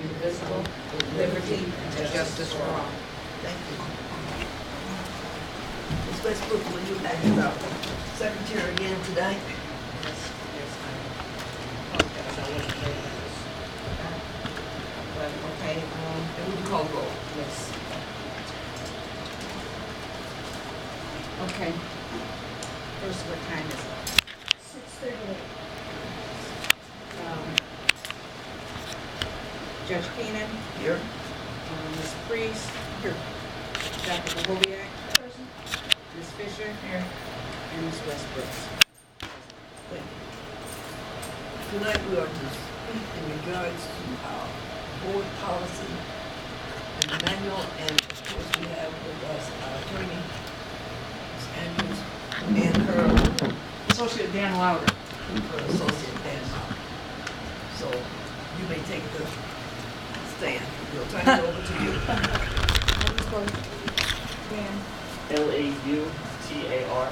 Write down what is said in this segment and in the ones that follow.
indivisible, with liberty and justice for all. Thank you. Ms. Westbrook, will you act as our secretary again tonight? Yes, ma'am. Apologize, I wasn't there for this. But, okay, And would you call the roll? yes. Okay. First, what time is it? 6:38. Judge Keenan, Here. Ms. Priest, here. Dr. Bohoviac, Present. Ms. Fisher, here, and Ms. Westbrook. Thank you. Tonight we are to speak in regards to our board policy and the manual, and of course we have with us our attorney, Ms. Andrews, and her Associate Dan Louder. associate, Dan Howard. So you may take the stand. We'll turn it over to you. Dan. Lautar.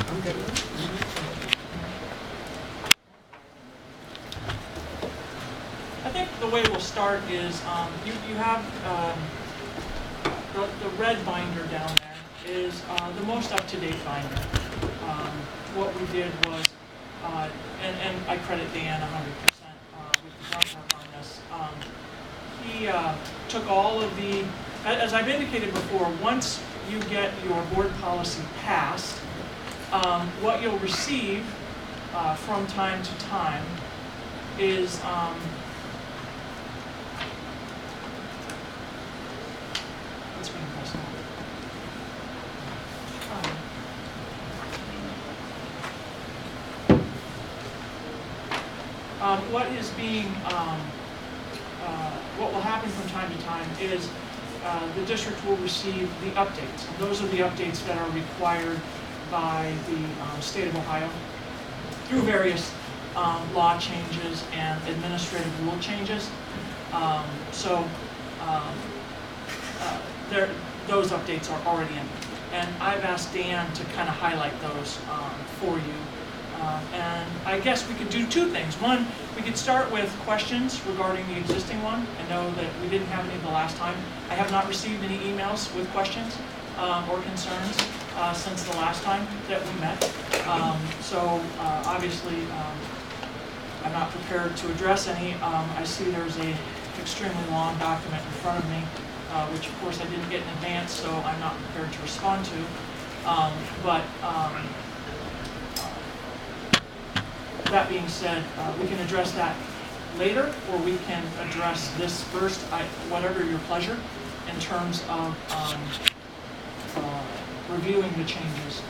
I'm good. I think the way we'll start is you have the red binder down there is the most up-to-date binder. What we did was, and I credit Dan 100% with the groundwork on this. He took all of the, as I've indicated before, once you get your board policy passed, what you'll receive from time to time is what's being pressed now? What is being, what will happen from time to time is the district will receive the updates. And those are the updates that are required by the state of Ohio through various law changes and administrative rule changes. Those updates are already in. And I've asked Dan to kind of highlight those for you. And I guess we could do two things. One, we could start with questions regarding the existing one. I know that we didn't have any the last time. I have not received any emails with questions or concerns since the last time that we met. Obviously, I'm not prepared to address any. I see there's a extremely long document in front of me, which of course I didn't get in advance, so I'm not prepared to respond to. That being said, we can address that later, or we can address this first, whatever your pleasure, in terms of reviewing the changes.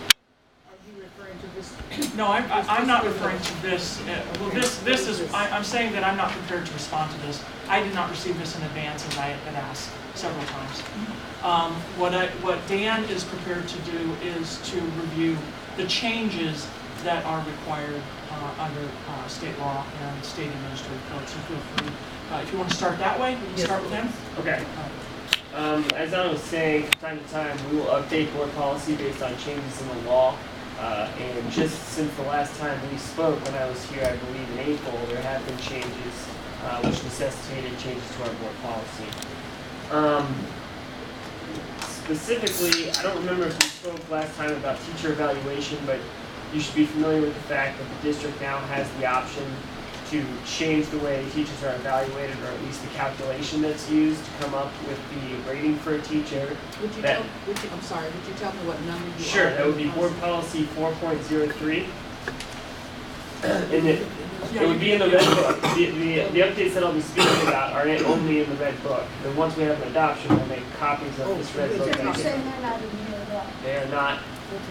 Are you referring to this? No, I'm not referring to this. This is, I'm saying that I'm not prepared to respond to this. I did not receive this in advance, as I had asked several times. What Dan is prepared to do is to review the changes that are required under state law and state administrative code. So feel free, if you want to start that way, we can start with him. Okay. As I was saying, from time to time, we will update board policy based on changes in the law. And just since the last time we spoke, when I was here, I believe in April, there have been changes which necessitated changes to our board policy. Specifically, I don't remember if we spoke last time about teacher evaluation, but you should be familiar with the fact that the district now has the option to change the way teachers are evaluated, or at least the calculation that's used to come up with the rating for a teacher. Would you I'm sorry, would you tell me what number you are? Sure, that would be board policy 4.03. And it would be in the red book. The updates that I'll be speaking about are only in the red book. And once we have an adoption, we'll make copies of this red book. You're saying they're not in here at all. They are not.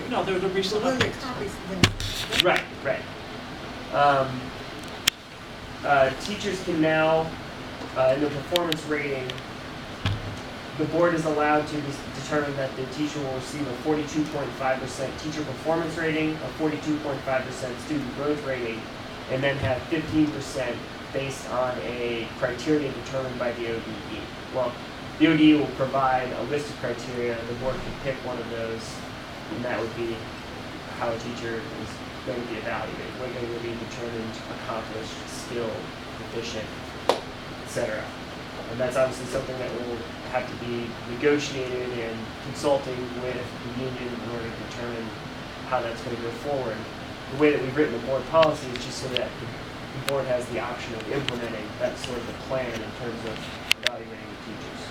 No, there will be some Will the updates. copies Right. Teachers can now, in the performance rating, the board is allowed to determine that the teacher will receive a 42.5% teacher performance rating, a 42.5% student growth rating, and then have 15% based on a criteria determined by the ODE. Well, the ODE will provide a list of criteria, the board can pick one of those, and that would be how a teacher is going to be evaluated, when they will be determined accomplished, skilled, efficient, etc. And that's obviously something that will have to be negotiated and consulting with the union in order to determine how that's going to go forward. The way that we've written the board policy is just so that the board has the option of implementing that sort of a plan in terms of evaluating the teachers.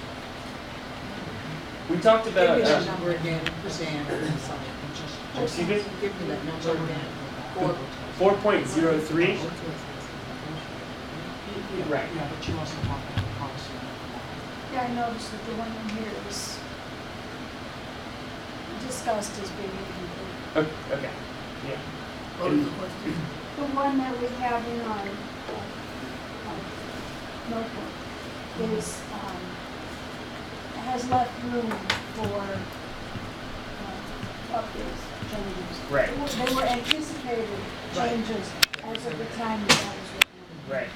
We talked about. Give me that number again, Dan. Excuse me? Give me that number again. 4.03. Right. Yeah, but you also talked about the policy. Yeah, I noticed that the one in here is discussed as being incomplete. Okay. Yeah. What was the question? The one that we have in our notebook is, has left room for updates, changes. Right. They were anticipated changes as of the time that I was written. Right.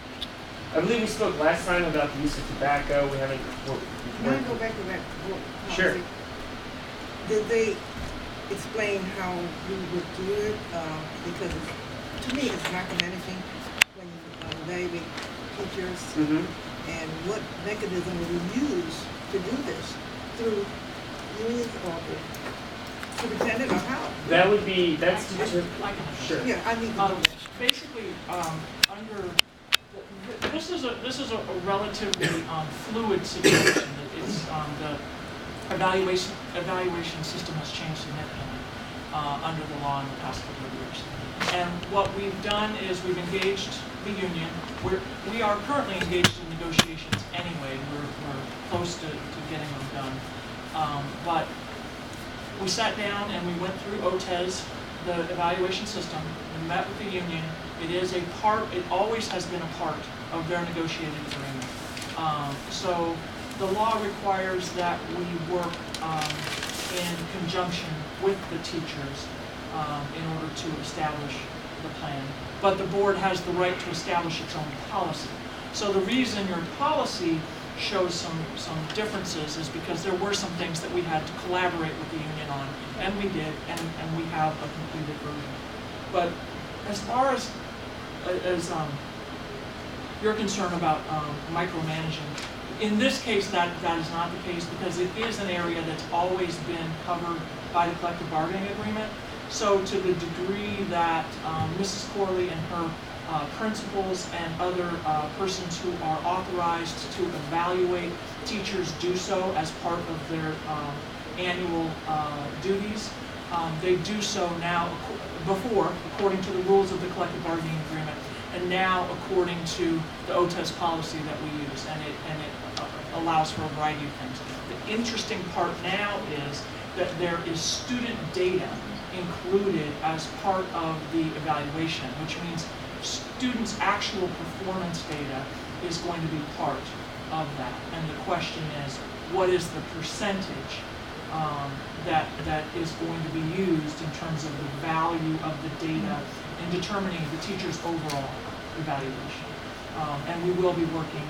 I believe we spoke last time about the use of tobacco. We haven't. Can I go back to that board policy? Sure. Did they explain how we would do it? Because to me, it's not diminishing when you evaluate teachers, Mm-hmm. and what mechanism will we use to do this? Through unions or the superintendent or how? That would be. That's. I can- Sure. Yeah, I need to know that. Basically, this is a relatively fluid situation. It's the evaluation system has changed significantly under the law in the past couple of years. And what we've done is we've engaged the union. We are currently engaged in negotiations anyway. We're close to getting them done. But we sat down and we went through OTES, the evaluation system. We met with the union. It is a part, it always has been a part of their negotiated agreement. So the law requires that we work in conjunction with the teachers in order to establish the plan. But the board has the right to establish its own policy. So the reason your policy shows some differences is because there were some things that we had to collaborate with the union on, and we did, and we have a completed version. But as far as your concern about micromanaging, in this case that is not the case, because it is an area that's always been covered by the collective bargaining agreement. So to the degree that Mrs. Corley and her principals and other persons who are authorized to evaluate teachers do so as part of their annual duties. They do so now, before, according to the rules of the collective bargaining agreement, and now according to the OTES policy that we use, and it allows for a variety of things. The interesting part now is that there is student data included as part of the evaluation, which means students' actual performance data is going to be part of that. And the question is, what is the percentage that is going to be used in terms of the value of the data in determining the teacher's overall evaluation? And we will be working,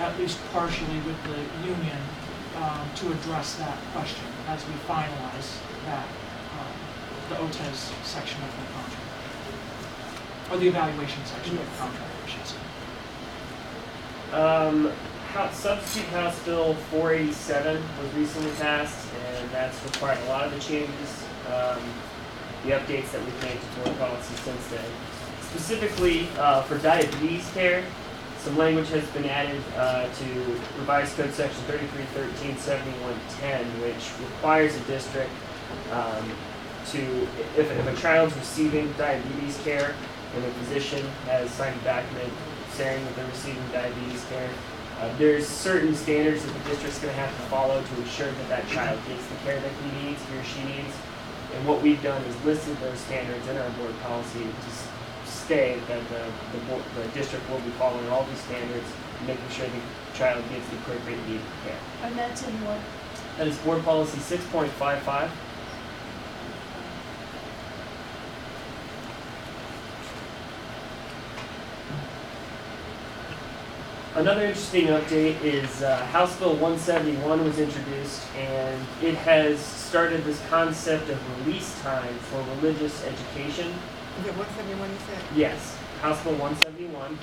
at least partially, with the union to address that question as we finalize that, the OTES section of the contract. Or the evaluation section of the contract, I should say. Substitute House Bill 487 was recently passed, and that's required a lot of the changes, the updates that we've made to board policy since then. Specifically for diabetes care, some language has been added to revised code section 3313-7110, which requires a district if a child's receiving diabetes care and a physician has signed a document saying that they're receiving diabetes care, there's certain standards that the district's going to have to follow to ensure that that child gets the care that he or she needs. And what we've done is listed those standards in our board policy to state that the district will be following all these standards and making sure the child gets the appropriate needed care. And that's in what? That is board policy 6.55. Another interesting update is House Bill 171 was introduced, and it has started this concept of release time for religious education. Is it 171 you said? Yes, House Bill 171.